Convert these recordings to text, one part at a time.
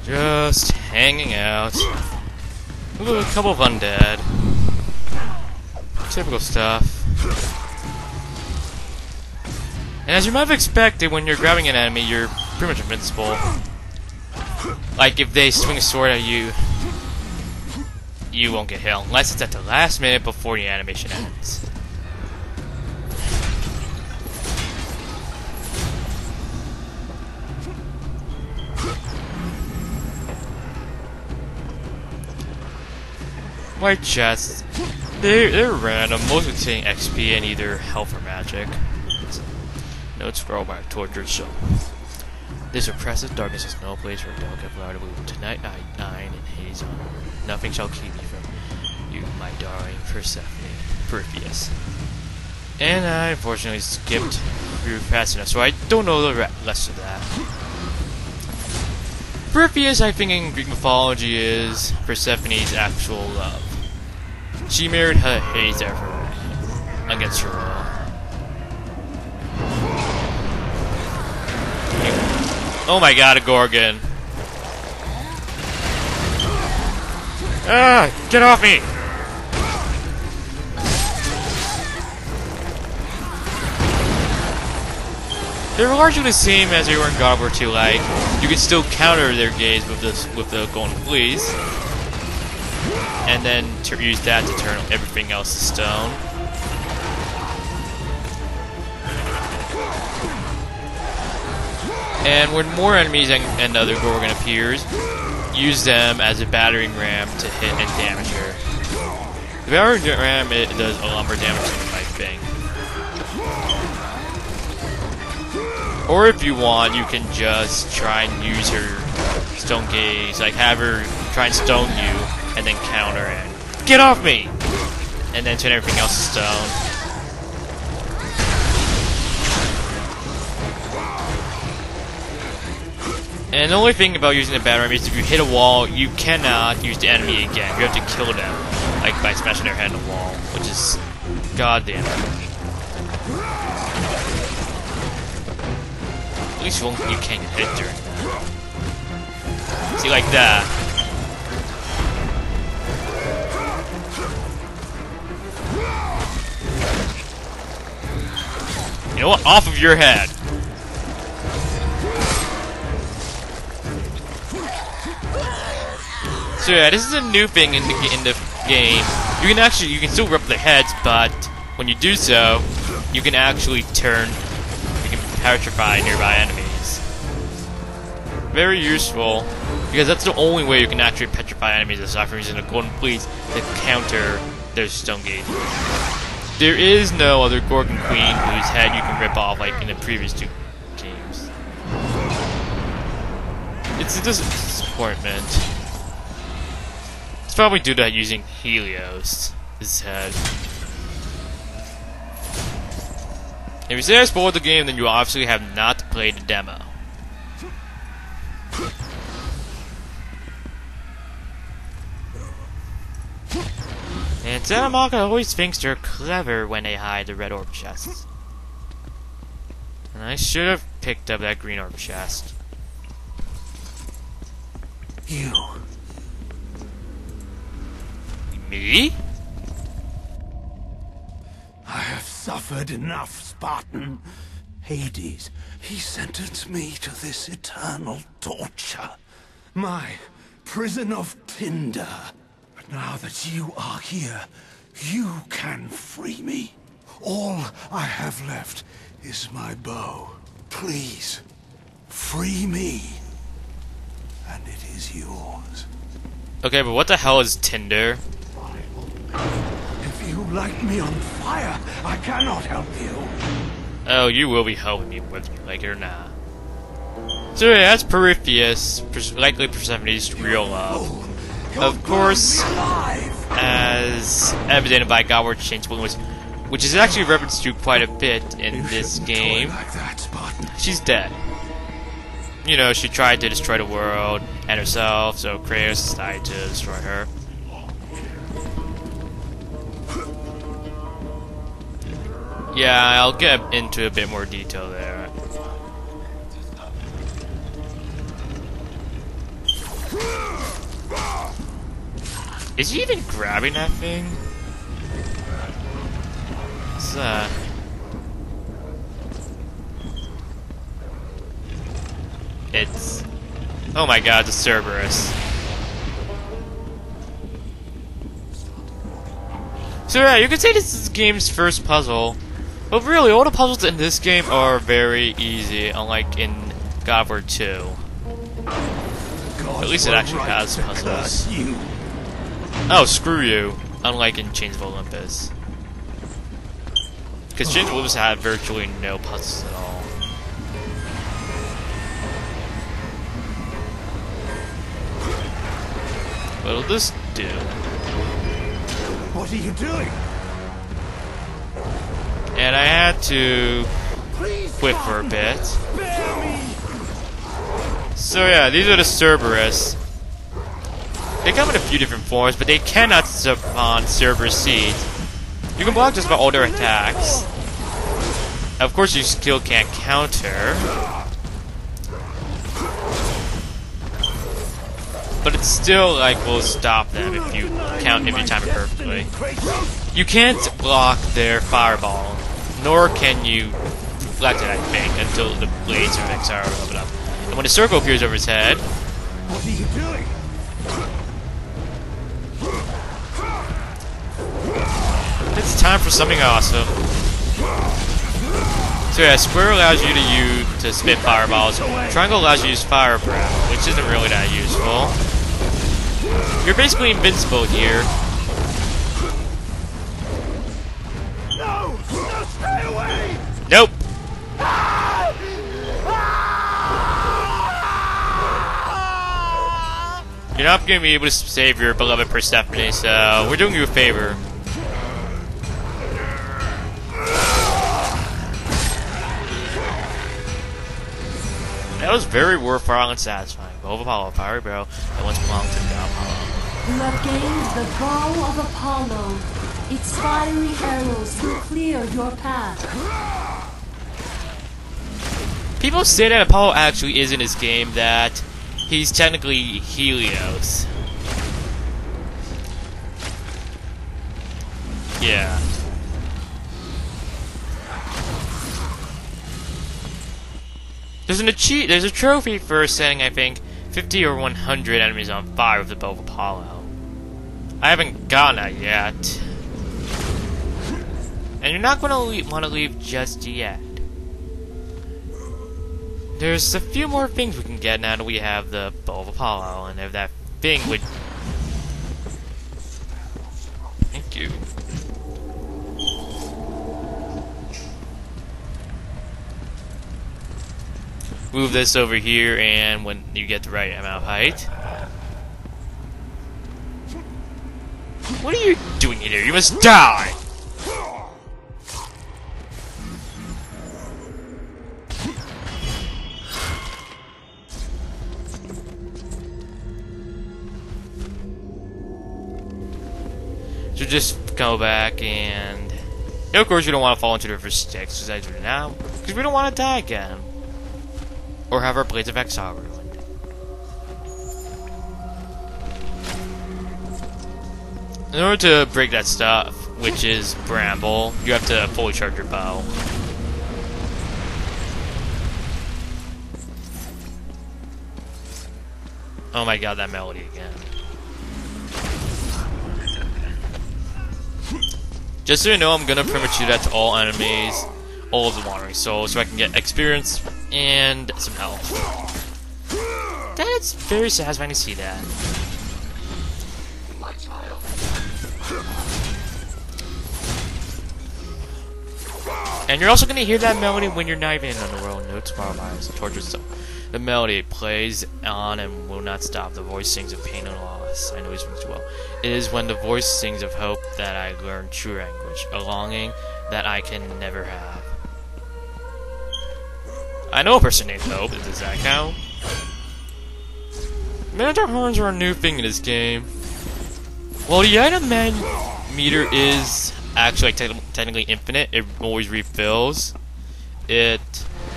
Just hanging out. Ooh, a couple of undead. Typical stuff. And as you might have expected, when you're grabbing an enemy, you're pretty much invincible. Like, if they swing a sword at you, you won't get hit, unless it's at the last minute before the animation ends. White chests. They're random, mostly containing XP and either health or magic. Notes scroll by a tortured soul. This oppressive darkness is no place for a delicate flower to bloom. Tonight I dine in haze on. Nothing shall keep me from you, my darling Persephone. Persephone. And I unfortunately skipped through fast enough, so I don't know the rest of that. Persephone, I think in Greek mythology, is Persephone's actual love. She married Hades against her will. Oh my god, a Gorgon. Ah, get off me! They're largely the same as they were in God of War 2, like, you can still counter their gaze with the golden fleece, and then use that to turn everything else to stone. And when more enemies and other Gorgon appears, use them as a battering ram to hit and damage her. The battering ram, it does a lot more damage than you might think. Or if you want, you can just try and use her stone gaze, like have her try and stone you, and then counter and get off me! And then turn everything else to stone. And the only thing about using the battering ram is if you hit a wall, you cannot use the enemy again. You have to kill them, like by smashing their head on the wall, which is goddamn annoying. At least you can't get hit during that. See, like that. You know what? Off of your head. So yeah, this is a new thing in the game. You can still rip their heads, but when you do so, you can actually petrify nearby enemies. Very useful, because that's the only way you can actually petrify enemies aside from using the golden fleece to counter their stone gauge. There is no other Gorgon Queen whose head you can rip off like in the previous two games. It's a disappointment. It's probably due to that using Helios' head. If you say I spoiled the game, then you obviously have not played the demo. And Santa Monica always thinks they're clever when they hide the red orb chests. And I should have picked up that green orb chest. You. Me? I have suffered enough, Spartan. Hades, he sentenced me to this eternal torture. My prison of tinder. But now that you are here, you can free me. All I have left is my bow. Please, free me. And it is yours. Okay, but what the hell is Tinder? If you light me on fire, I cannot help you. Oh, you will be helping me whether you like it or not. So yeah, that's Persephone, likely Persephone's real love. Of course, as evident by God War Chain Split, which is actually referenced to quite a bit in this game, she's dead. You know, she tried to destroy the world and herself, so Kratos decided to destroy her. Yeah, I'll get into a bit more detail there. Is he even grabbing that thing? What's that? It's... Oh my god, the Cerberus. So yeah, you could say this is the game's first puzzle. But really, all the puzzles in this game are very easy, unlike in God of War 2. At least it actually has puzzles. Oh, screw you. Unlike in Chains of Olympus. Because Chains of Olympus had virtually no puzzles at all. What'll this do? What are you doing? And I had to quit for a bit. So yeah, these are the Cerberus. They come in a few different forms, but they cannot spawn Cerberus seeds. You can block just about all their attacks. Of course, you still can't counter. But it still, like, will stop them if you time it perfectly. You can't block their fireball, nor can you deflect it, I think, until the blades or X are open up. And when a circle appears over his head... What are you doing? It's time for something awesome. So yeah, square allows you to spit fireballs. Triangle allows you to use fire breath, which isn't really that useful. You're basically invincible here. No! No, stay away! Nope. You're not going to be able to save your beloved Persephone, so we're doing you a favor. That was very worthwhile and satisfying. Bow of Apollo, fiery bow that once belonged to the god Apollo. You have gained the Bow of Apollo. Its fiery arrows will clear your path. People say that Apollo actually is in this game, that he's technically Helios. Yeah. There's a trophy for setting, I think, 50 or 100 enemies on fire with the Bow of Apollo. I haven't gotten that yet. And you're not going to want to leave just yet. There's a few more things we can get now that we have the Bow of Apollo, and if that thing would... Thank you. Move this over here, and when you get the right amount of height. What are you doing here? You must die! So just go back and... of course you don't want to fall into the river Styx, as I do now, because we don't want to die again. Or have our Blades of Exile ruined. In order to break that stuff, which is Bramble, you have to fully charge your bow. Oh my god, that melody again. Just so you know, I'm gonna pretty much do that to all enemies, all of the Wandering Souls, so I can get experience and some health. That's very satisfying to see that. And you're also going to hear that melody when you're not even in Underworld. Notes paralyzed, tortured stuff. The melody plays on and will not stop. The voice sings of pain and loss. I know these things well. It is when the voice sings of hope that I learn true anguish, a longing that I can never have. I know a person named Hope. Does that count? Manager horns are a new thing in this game. Well, the item meter is actually technically infinite. It always refills. You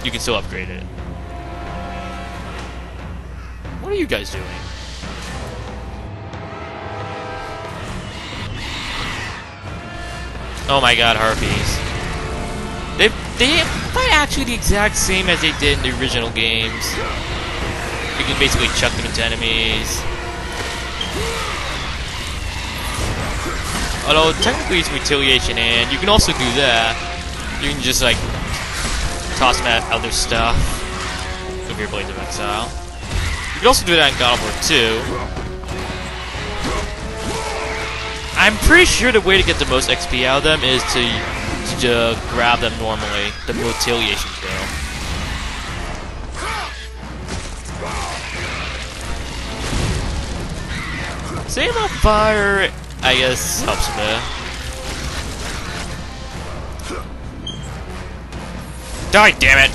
can still upgrade it. What are you guys doing? Oh my god, harpies. They fight actually the exact same as they did in the original games. You can basically chuck them into enemies. Although technically it's retaliation, and you can also do that. You can just like toss them at other stuff with your Blades of Exile. You can also do that in God of War 2. I'm pretty sure the way to get the most XP out of them is to grab them normally, the retaliation kill. Save on fire, I guess, helps a bit. Die, damn it!